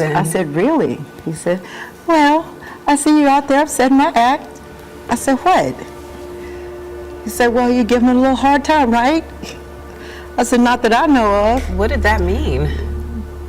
happened? I said, really? He said, well, I see you out there upsetting my act. I said, what? He said, well, you're giving it a little hard time, right? I said, not that I know of. What did that mean?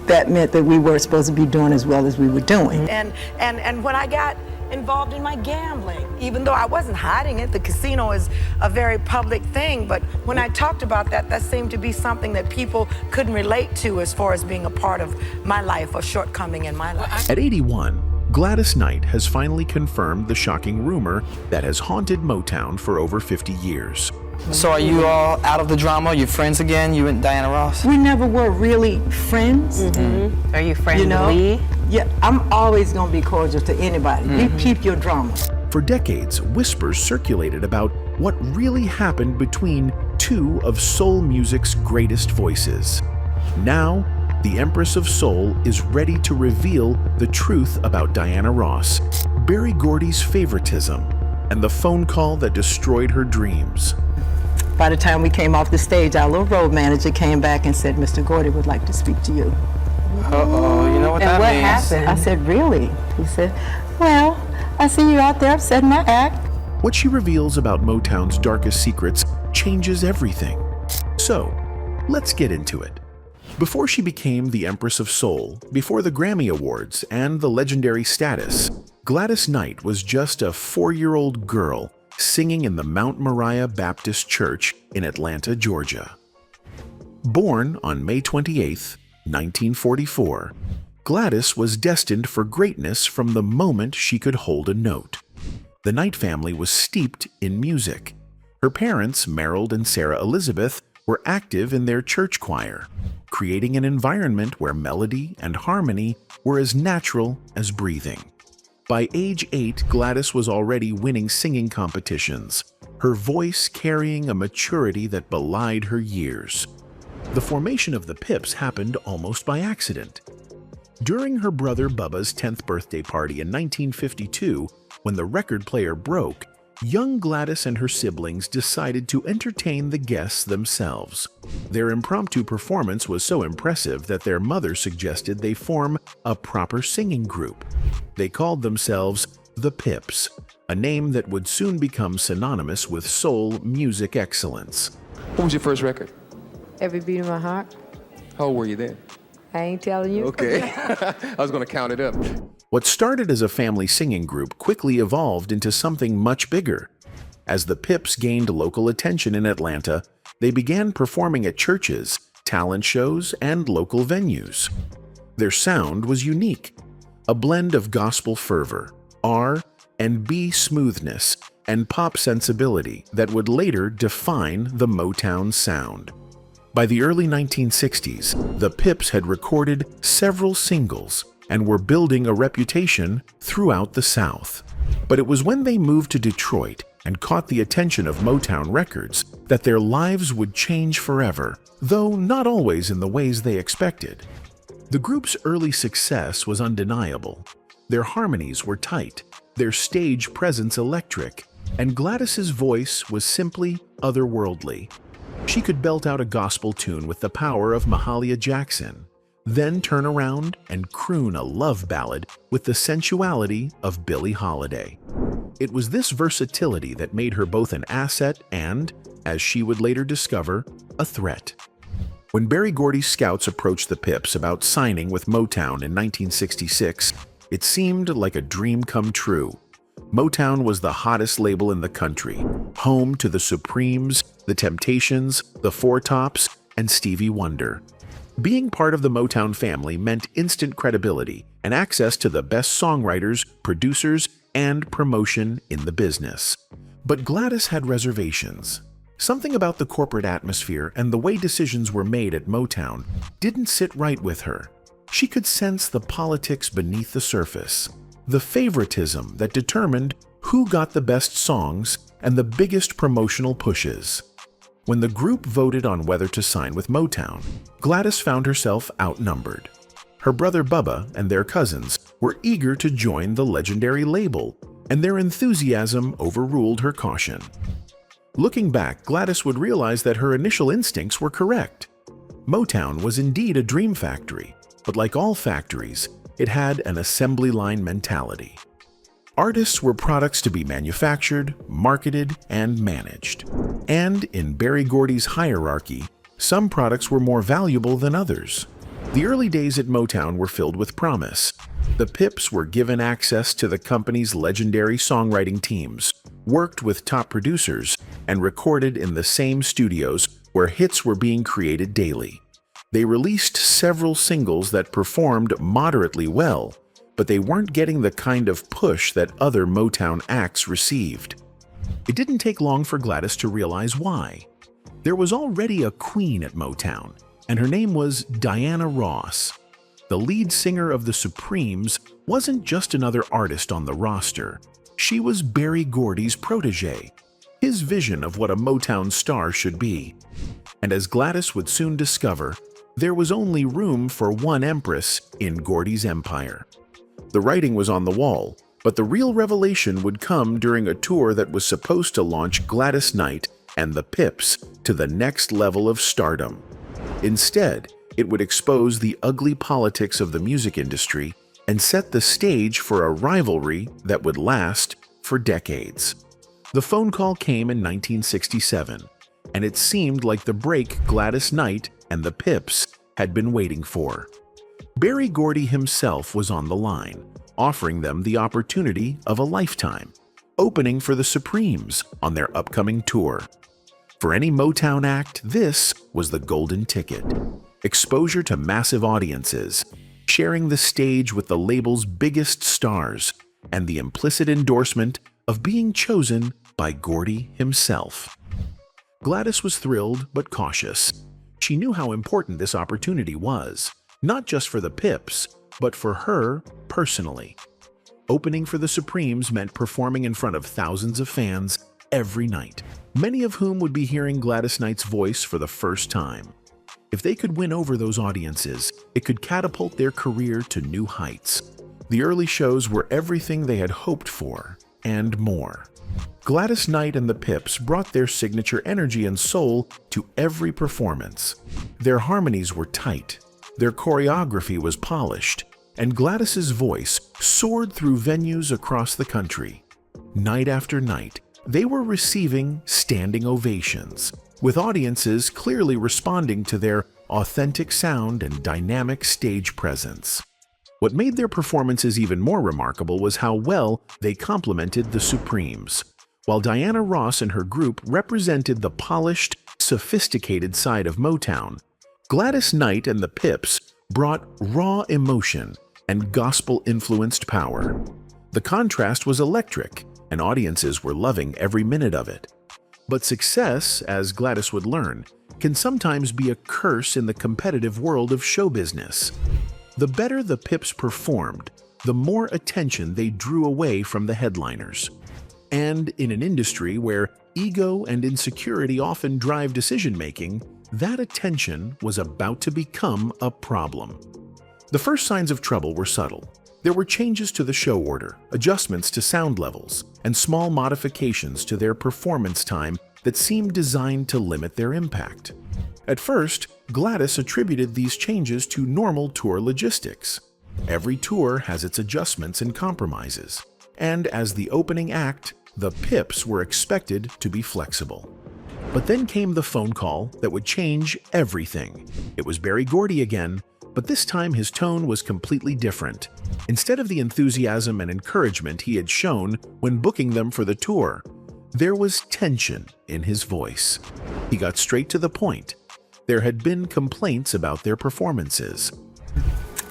That meant that we weren't supposed to be doing as well as we were doing. And when I got involved in my gambling, even though I wasn't hiding it, the casino is a very public thing, but when I talked about that, that seemed to be something that people couldn't relate to as far as being a part of my life or shortcoming in my life. At 81, Gladys Knight has finally confirmed the shocking rumor that has haunted Motown for over 50 years. So are you all out of the drama? You're friends again, you and Diana Ross? We never were really friends. Are you friendly? You know? Yeah, I'm always gonna be cordial to anybody. You keep your drama. For decades, whispers circulated about what really happened between two of soul music's greatest voices. Now, the Empress of Soul is ready to reveal the truth about Diana Ross, Berry Gordy's favoritism, and the phone call that destroyed her dreams. By the time we came off the stage, our little road manager came back and said, Mr. Gordy would like to speak to you. Uh-oh, you know what And that what means. happened? I said, really? He said, well, I see you out there upsetting my act. What she reveals about Motown's darkest secrets changes everything. So, let's get into it. Before she became the Empress of Soul, before the Grammy Awards and the legendary status, Gladys Knight was just a 4-year-old girl singing in the Mount Moriah Baptist Church in Atlanta, Georgia. Born on May 28, 1944, Gladys was destined for greatness from the moment she could hold a note. The Knight family was steeped in music. Her parents, Merrill and Sarah Elizabeth, were active in their church choir, creating an environment where melody and harmony were as natural as breathing. By age 8, Gladys was already winning singing competitions, her voice carrying a maturity that belied her years. The formation of the Pips happened almost by accident. During her brother Bubba's 10th birthday party in 1952, when the record player broke, young Gladys and her siblings decided to entertain the guests themselves. Their impromptu performance was so impressive that their mother suggested they form a proper singing group. They called themselves the Pips, a name that would soon become synonymous with soul music excellence. What was your first record? Every beat of my heart. How old were you then? I ain't telling you. Okay. I was going to count it up. What started as a family singing group quickly evolved into something much bigger. As the Pips gained local attention in Atlanta, they began performing at churches, talent shows, and local venues. Their sound was unique, a blend of gospel fervor, R&B smoothness, and pop sensibility that would later define the Motown sound. By the early 1960s, the Pips had recorded several singles and were building a reputation throughout the South. But it was when they moved to Detroit and caught the attention of Motown Records that their lives would change forever, though not always in the ways they expected. The group's early success was undeniable. Their harmonies were tight, their stage presence electric, and Gladys's voice was simply otherworldly. She could belt out a gospel tune with the power of Mahalia Jackson, then turn around and croon a love ballad with the sensuality of Billie Holiday. It was this versatility that made her both an asset and, as she would later discover, a threat. When Berry Gordy's scouts approached the Pips about signing with Motown in 1966, it seemed like a dream come true. Motown was the hottest label in the country, home to the Supremes, the Temptations, the Four Tops, and Stevie Wonder. Being part of the Motown family meant instant credibility and access to the best songwriters, producers, and promotion in the business. But Gladys had reservations. Something about the corporate atmosphere and the way decisions were made at Motown didn't sit right with her. She could sense the politics beneath the surface, the favoritism that determined who got the best songs and the biggest promotional pushes. When the group voted on whether to sign with Motown, Gladys found herself outnumbered. Her brother Bubba and their cousins were eager to join the legendary label, and their enthusiasm overruled her caution. Looking back, Gladys would realize that her initial instincts were correct. Motown was indeed a dream factory, but like all factories, it had an assembly line mentality. Artists were products to be manufactured, marketed, and managed. And in Gordy's hierarchy, some products were more valuable than others. The early days at Motown were filled with promise. The Pips were given access to the company's legendary songwriting teams, worked with top producers, and recorded in the same studios where hits were being created daily. They released several singles that performed moderately well, but they weren't getting the kind of push that other Motown acts received. It didn't take long for Gladys to realize why. There was already a queen at Motown, and her name was Diana Ross. The lead singer of the Supremes wasn't just another artist on the roster. She was Gordy's protege, his vision of what a Motown star should be. And as Gladys would soon discover, there was only room for one empress in Gordy's empire. The writing was on the wall, but the real revelation would come during a tour that was supposed to launch Gladys Knight and the Pips to the next level of stardom. Instead, it would expose the ugly politics of the music industry and set the stage for a rivalry that would last for decades. The phone call came in 1967, and it seemed like the break Gladys Knight and the Pips had been waiting for. Gordy himself was on the line, offering them the opportunity of a lifetime, opening for the Supremes on their upcoming tour. For any Motown act, this was the golden ticket. Exposure to massive audiences, sharing the stage with the label's biggest stars, and the implicit endorsement of being chosen by Gordy himself. Gladys was thrilled but cautious. She knew how important this opportunity was, not just for the Pips, but for her personally. Opening for the Supremes meant performing in front of thousands of fans every night, many of whom would be hearing Gladys Knight's voice for the first time. If they could win over those audiences, it could catapult their career to new heights. The early shows were everything they had hoped for, and more. Gladys Knight and the Pips brought their signature energy and soul to every performance. Their harmonies were tight, their choreography was polished, and Gladys's voice soared through venues across the country. Night after night, they were receiving standing ovations, with audiences clearly responding to their authentic sound and dynamic stage presence. What made their performances even more remarkable was how well they complemented the Supremes. While Diana Ross and her group represented the polished, sophisticated side of Motown, Gladys Knight and the Pips brought raw emotion and gospel-influenced power. The contrast was electric, and audiences were loving every minute of it. But success, as Gladys would learn, can sometimes be a curse in the competitive world of show business. The better the Pips performed, the more attention they drew away from the headliners. And in an industry where ego and insecurity often drive decision-making, that attention was about to become a problem. The first signs of trouble were subtle. There were changes to the show order, adjustments to sound levels, and small modifications to their performance time that seemed designed to limit their impact. At first, Gladys attributed these changes to normal tour logistics. Every tour has its adjustments and compromises, and as the opening act, the Pips were expected to be flexible. But then came the phone call that would change everything. It was Gordy again, but this time his tone was completely different. Instead of the enthusiasm and encouragement he had shown when booking them for the tour, there was tension in his voice. He got straight to the point. There had been complaints about their performances.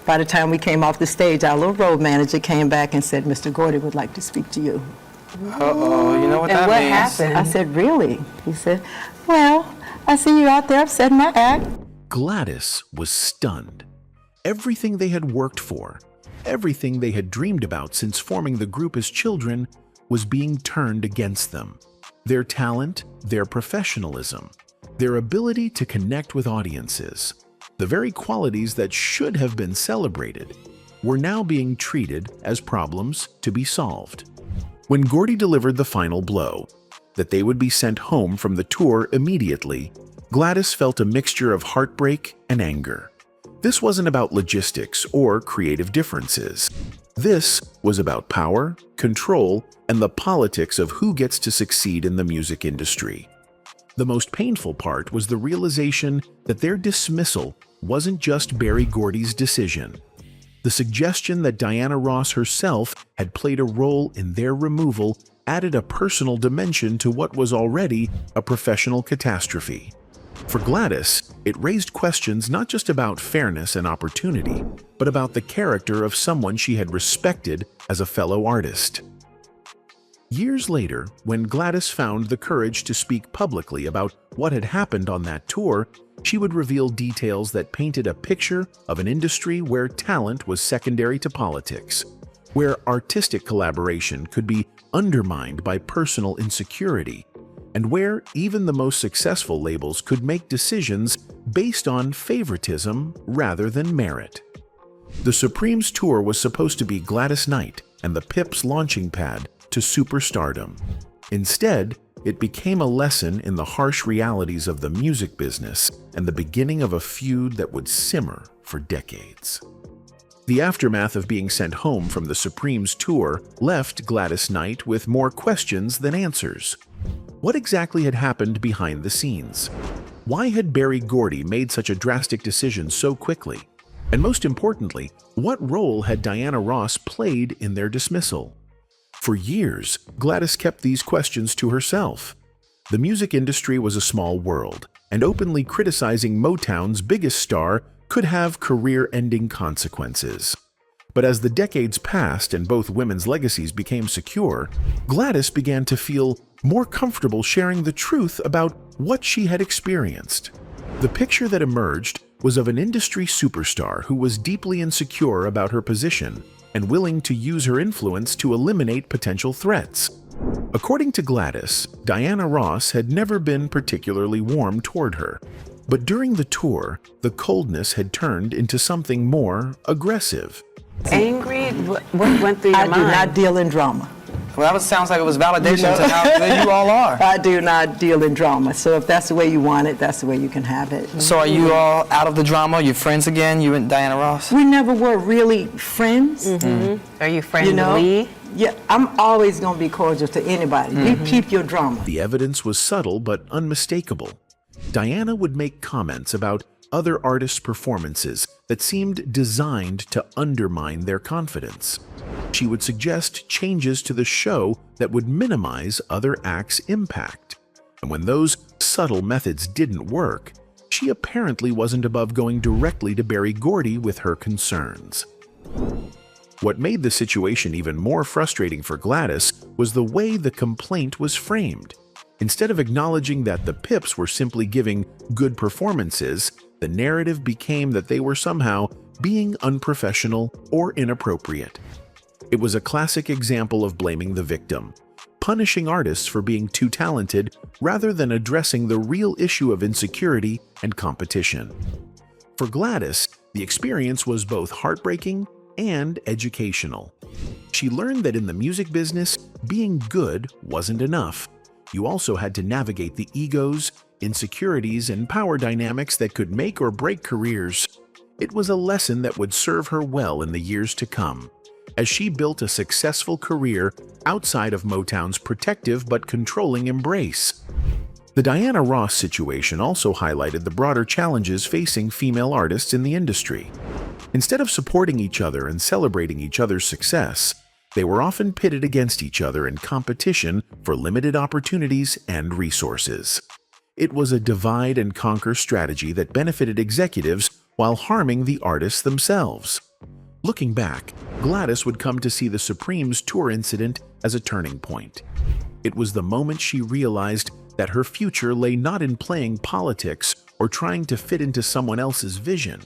By the time we came off the stage, our little road manager came back and said, "Mr. Gordy would like to speak to you." Uh-oh, you know what And that what means. happened? I said, "Really?" He said, "Well, I see you out there upsetting my act." Gladys was stunned. Everything they had worked for, everything they had dreamed about since forming the group as children, was being turned against them. Their talent, their professionalism, their ability to connect with audiences, the very qualities that should have been celebrated, were now being treated as problems to be solved. When Gordy delivered the final blow, that they would be sent home from the tour immediately, Gladys felt a mixture of heartbreak and anger. This wasn't about logistics or creative differences. This was about power, control, and the politics of who gets to succeed in the music industry. The most painful part was the realization that their dismissal wasn't just Berry Gordy's decision. The suggestion that Diana Ross herself had played a role in their removal added a personal dimension to what was already a professional catastrophe. For Gladys, it raised questions not just about fairness and opportunity, but about the character of someone she had respected as a fellow artist. Years later, when Gladys found the courage to speak publicly about what had happened on that tour, she would reveal details that painted a picture of an industry where talent was secondary to politics, where artistic collaboration could be undermined by personal insecurity, and where even the most successful labels could make decisions based on favoritism rather than merit. The Supremes tour was supposed to be Gladys Knight and the Pips' launching pad to superstardom. Instead, it became a lesson in the harsh realities of the music business and the beginning of a feud that would simmer for decades. The aftermath of being sent home from the Supremes tour left Gladys Knight with more questions than answers. What exactly had happened behind the scenes? Why had Berry Gordy made such a drastic decision so quickly? And most importantly, what role had Diana Ross played in their dismissal? For years, Gladys kept these questions to herself. The music industry was a small world, and openly criticizing Motown's biggest star could have career-ending consequences. But as the decades passed and both women's legacies became secure, Gladys began to feel more comfortable sharing the truth about what she had experienced. The picture that emerged was of an industry superstar who was deeply insecure about her position and willing to use her influence to eliminate potential threats. According to Gladys, Diana Ross had never been particularly warm toward her, but during the tour, the coldness had turned into something more aggressive. Angry? What went through your I mind? do not deal in drama. Well, that sounds like it was validation to how good you all are. I do not deal in drama. So if that's the way you want it, that's the way you can have it. So are you all out of the drama? You friends again? You and Diana Ross? We never were really friends. Are you friendly? Yeah, I'm always going to be cordial to anybody. You keep your drama. The evidence was subtle but unmistakable. Diana would make comments about other artists' performances that seemed designed to undermine their confidence. She would suggest changes to the show that would minimize other acts' impact. And when those subtle methods didn't work, she apparently wasn't above going directly to Berry Gordy with her concerns. What made the situation even more frustrating for Gladys was the way the complaint was framed. Instead of acknowledging that the Pips were simply giving good performances, the narrative became that they were somehow being unprofessional or inappropriate. It was a classic example of blaming the victim, punishing artists for being too talented rather than addressing the real issue of insecurity and competition. For Gladys, the experience was both heartbreaking and educational. She learned that in the music business, being good wasn't enough. You also had to navigate the egos, insecurities, and power dynamics that could make or break careers. It was a lesson that would serve her well in the years to come, as she built a successful career outside of Motown's protective but controlling embrace. The Diana Ross situation also highlighted the broader challenges facing female artists in the industry. Instead of supporting each other and celebrating each other's success, they were often pitted against each other in competition for limited opportunities and resources. It was a divide-and-conquer strategy that benefited executives while harming the artists themselves. Looking back, Gladys would come to see the Supremes tour incident as a turning point. It was the moment she realized that her future lay not in playing politics or trying to fit into someone else's vision,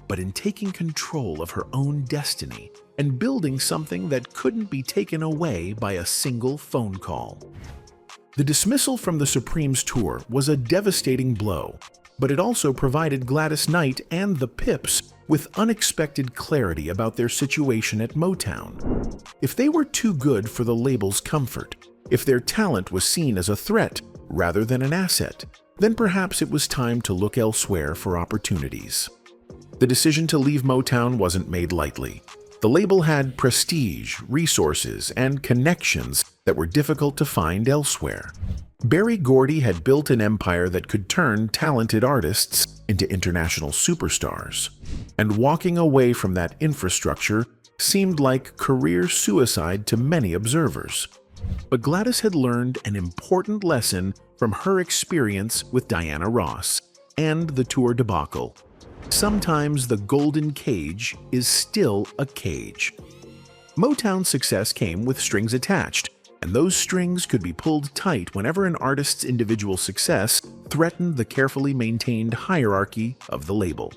but in taking control of her own destiny and building something that couldn't be taken away by a single phone call. The dismissal from the Supremes tour was a devastating blow, but it also provided Gladys Knight and the Pips with unexpected clarity about their situation at Motown. If they were too good for the label's comfort, if their talent was seen as a threat rather than an asset, then perhaps it was time to look elsewhere for opportunities. The decision to leave Motown wasn't made lightly. The label had prestige, resources, and connections that were difficult to find elsewhere. Gordy had built an empire that could turn talented artists into international superstars, and walking away from that infrastructure seemed like career suicide to many observers. But Gladys had learned an important lesson from her experience with Diana Ross and the tour debacle. Sometimes the golden cage is still a cage. Motown's success came with strings attached, and those strings could be pulled tight whenever an artist's individual success threatened the carefully maintained hierarchy of the label.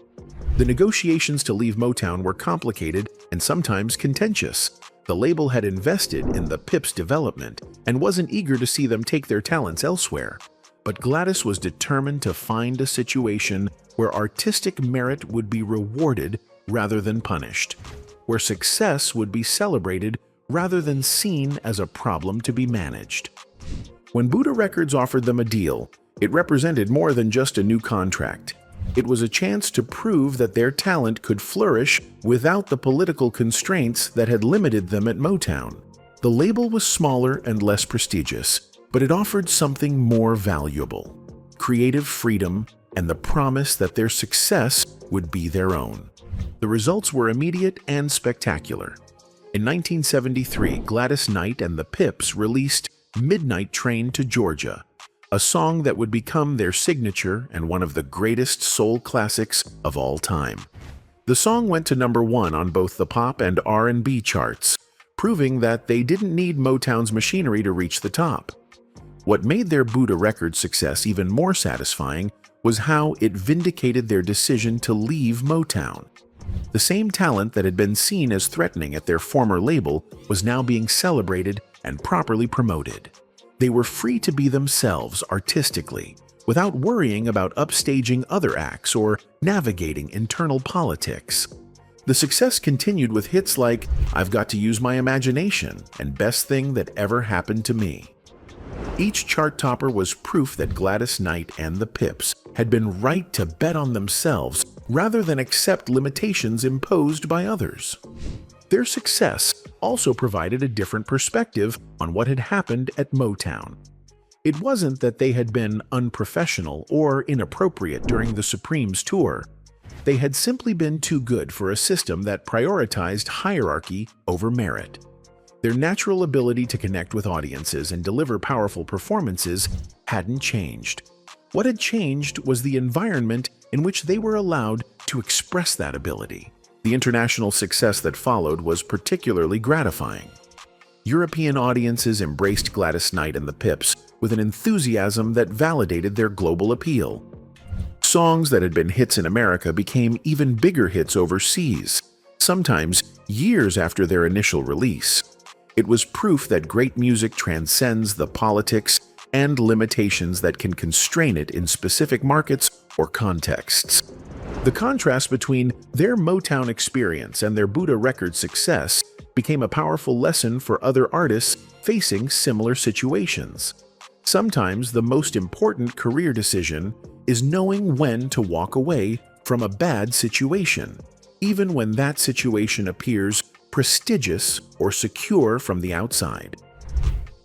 The negotiations to leave Motown were complicated and sometimes contentious. The label had invested in the Pips' development and wasn't eager to see them take their talents elsewhere. But Gladys was determined to find a situation where artistic merit would be rewarded rather than punished, where success would be celebrated rather than seen as a problem to be managed. When Buddha Records offered them a deal, it represented more than just a new contract. It was a chance to prove that their talent could flourish without the political constraints that had limited them at Motown. The label was smaller and less prestigious, but it offered something more valuable: creative freedom and the promise that their success would be their own. The results were immediate and spectacular. In 1973, Gladys Knight and the Pips released Midnight Train to Georgia, a song that would become their signature and one of the greatest soul classics of all time. The song went to #1 on both the pop and R&B charts, proving that they didn't need Motown's machinery to reach the top. What made their Buddha Records success even more satisfying was how it vindicated their decision to leave Motown. The same talent that had been seen as threatening at their former label was now being celebrated and properly promoted. They were free to be themselves artistically, without worrying about upstaging other acts or navigating internal politics. The success continued with hits like "I've Got to Use My Imagination" and "Best Thing That Ever Happened to Me." Each chart topper was proof that Gladys Knight and the Pips had been right to bet on themselves rather than accept limitations imposed by others. Their success also provided a different perspective on what had happened at Motown. It wasn't that they had been unprofessional or inappropriate during the Supremes tour. They had simply been too good for a system that prioritized hierarchy over merit. Their natural ability to connect with audiences and deliver powerful performances hadn't changed. What had changed was the environment in which they were allowed to express that ability. The international success that followed was particularly gratifying. European audiences embraced Gladys Knight and the Pips with an enthusiasm that validated their global appeal. Songs that had been hits in America became even bigger hits overseas, sometimes years after their initial release. It was proof that great music transcends the politics and limitations that can constrain it in specific markets or contexts. The contrast between their Motown experience and their Buddha Records success became a powerful lesson for other artists facing similar situations. Sometimes the most important career decision is knowing when to walk away from a bad situation, even when that situation appears prestigious or secure from the outside.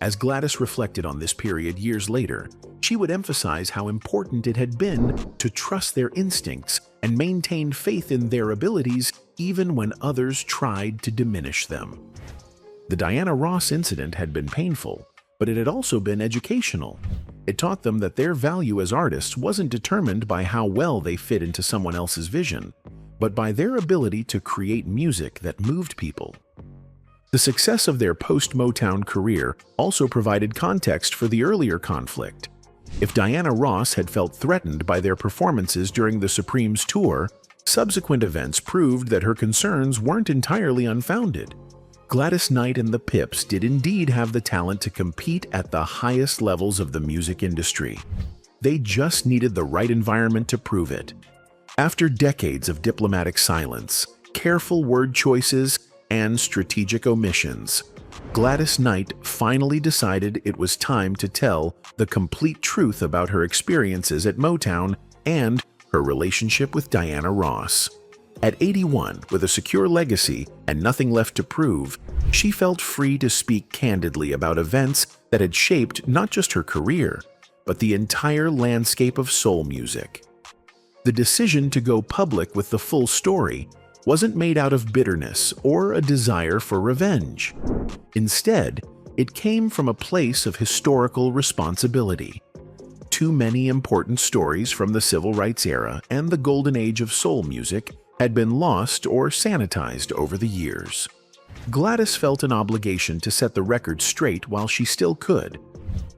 As Gladys reflected on this period years later, she would emphasize how important it had been to trust their instincts and maintain faith in their abilities even when others tried to diminish them. The Diana Ross incident had been painful, but it had also been educational. It taught them that their value as artists wasn't determined by how well they fit into someone else's vision, but by their ability to create music that moved people. The success of their post-Motown career also provided context for the earlier conflict. If Diana Ross had felt threatened by their performances during the Supremes tour, subsequent events proved that her concerns weren't entirely unfounded. Gladys Knight and the Pips did indeed have the talent to compete at the highest levels of the music industry. They just needed the right environment to prove it. After decades of diplomatic silence, careful word choices, and strategic omissions, Gladys Knight finally decided it was time to tell the complete truth about her experiences at Motown and her relationship with Diana Ross. At 81, with a secure legacy and nothing left to prove, she felt free to speak candidly about events that had shaped not just her career, but the entire landscape of soul music. The decision to go public with the full story wasn't made out of bitterness or a desire for revenge. Instead, it came from a place of historical responsibility. Too many important stories from the civil rights era and the golden age of soul music had been lost or sanitized over the years. Gladys felt an obligation to set the record straight while she still could.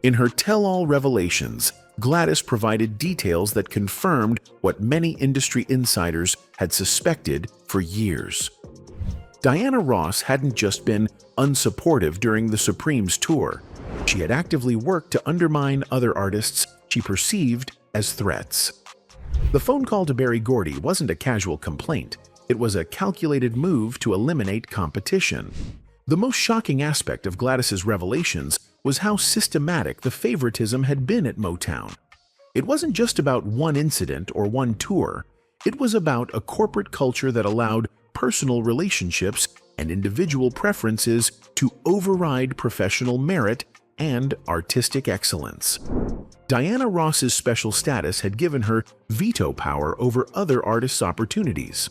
In her tell-all revelations, Gladys provided details that confirmed what many industry insiders had suspected for years. Diana Ross hadn't just been unsupportive during the Supremes tour. She had actively worked to undermine other artists she perceived as threats. The phone call to bury Gordy wasn't a casual complaint. It was a calculated move to eliminate competition. The most shocking aspect of Gladys's revelations was how systematic the favoritism had been at Motown. It wasn't just about one incident or one tour. It was about a corporate culture that allowed personal relationships and individual preferences to override professional merit and artistic excellence. Diana Ross's special status had given her veto power over other artists' opportunities,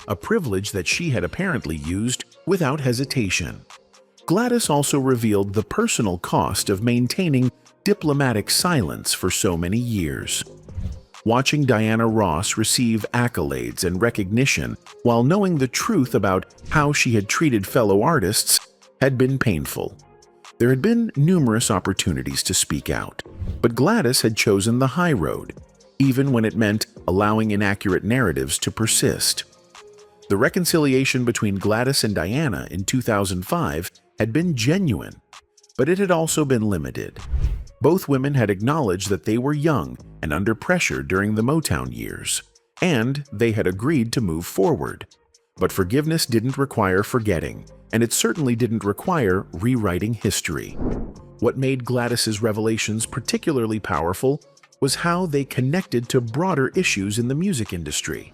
a privilege that she had apparently used without hesitation. Gladys also revealed the personal cost of maintaining diplomatic silence for so many years. Watching Diana Ross receive accolades and recognition while knowing the truth about how she had treated fellow artists had been painful. There had been numerous opportunities to speak out, but Gladys had chosen the high road, even when it meant allowing inaccurate narratives to persist. The reconciliation between Gladys and Diana in 2005 had been genuine, but it had also been limited. Both women had acknowledged that they were young and under pressure during the Motown years, and they had agreed to move forward. But forgiveness didn't require forgetting, and it certainly didn't require rewriting history. What made Gladys's revelations particularly powerful was how they connected to broader issues in the music industry.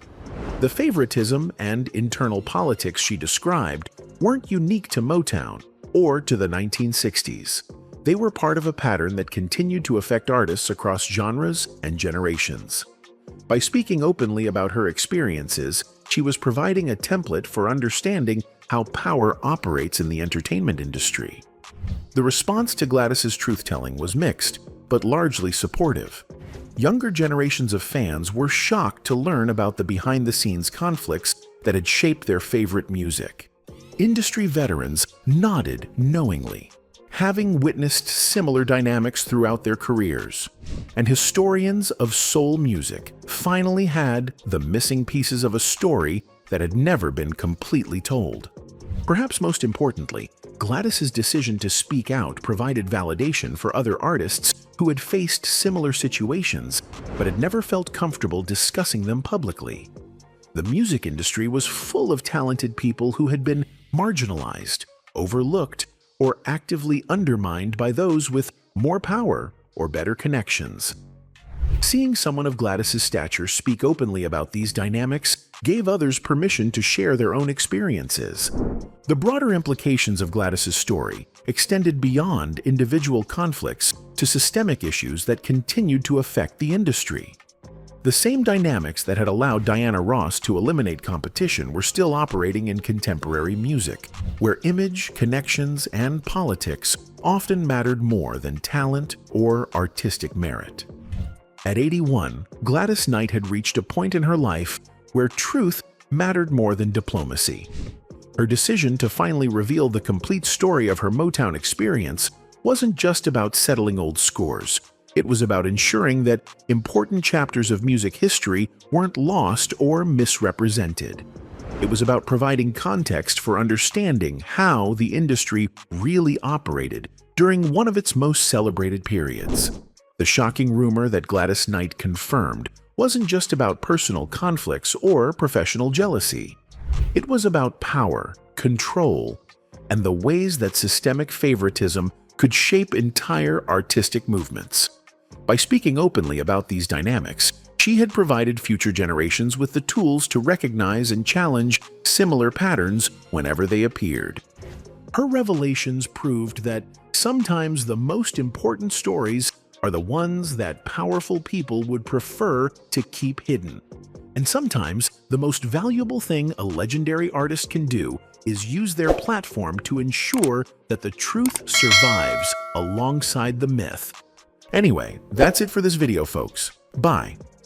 The favoritism and internal politics she described weren't unique to Motown or to the 1960s. They were part of a pattern that continued to affect artists across genres and generations. By speaking openly about her experiences, she was providing a template for understanding how power operates in the entertainment industry. The response to Gladys's truth-telling was mixed, but largely supportive. Younger generations of fans were shocked to learn about the behind-the-scenes conflicts that had shaped their favorite music. Industry veterans nodded knowingly, having witnessed similar dynamics throughout their careers. And historians of soul music finally had the missing pieces of a story that had never been completely told. Perhaps most importantly, Gladys's decision to speak out provided validation for other artists who had faced similar situations but had never felt comfortable discussing them publicly. The music industry was full of talented people who had been marginalized, overlooked, or actively undermined by those with more power or better connections. Seeing someone of Gladys's stature speak openly about these dynamics gave others permission to share their own experiences. The broader implications of Gladys's story extended beyond individual conflicts to systemic issues that continued to affect the industry. The same dynamics that had allowed Diana Ross to eliminate competition were still operating in contemporary music, where image, connections, and politics often mattered more than talent or artistic merit. At 81, Gladys Knight had reached a point in her life where truth mattered more than diplomacy. Her decision to finally reveal the complete story of her Motown experience wasn't just about settling old scores. It was about ensuring that important chapters of music history weren't lost or misrepresented. It was about providing context for understanding how the industry really operated during one of its most celebrated periods. The shocking rumor that Gladys Knight confirmed wasn't just about personal conflicts or professional jealousy. It was about power, control, and the ways that systemic favoritism could shape entire artistic movements. By speaking openly about these dynamics, She had provided future generations with the tools to recognize and challenge similar patterns whenever they appeared. Her revelations proved that sometimes the most important stories are the ones that powerful people would prefer to keep hidden. And sometimes the most valuable thing a legendary artist can do is use their platform to ensure that the truth survives alongside the myth. Anyway, that's it for this video, folks. Bye.